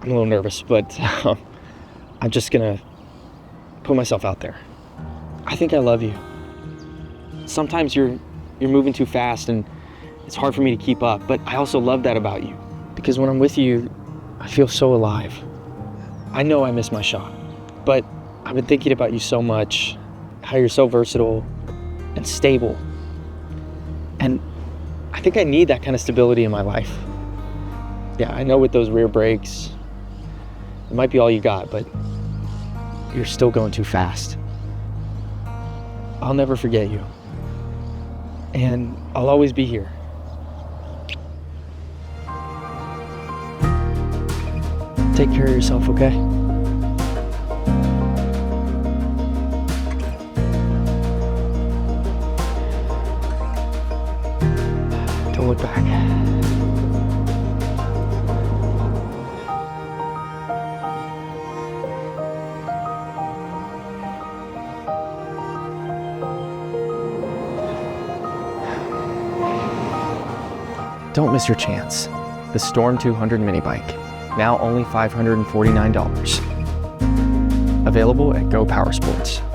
I'm a little nervous, but I'm just gonna put myself out there. I think I love you. Sometimes you're moving too fast and it's hard for me to keep up, but I also love that about you because when I'm with you, I feel so alive. I know I missed my shot, but I've been thinking about you so much, how you're so versatile and stable. And I think I need that kind of stability in my life. Yeah, I know with those rear brakes, it might be all you got, but you're still going too fast. I'll never forget you. And I'll always be here. Take care of yourself, okay? Don't look back. Don't miss your chance. The Storm 200 mini bike, now only $549. Available at GoPowerSports.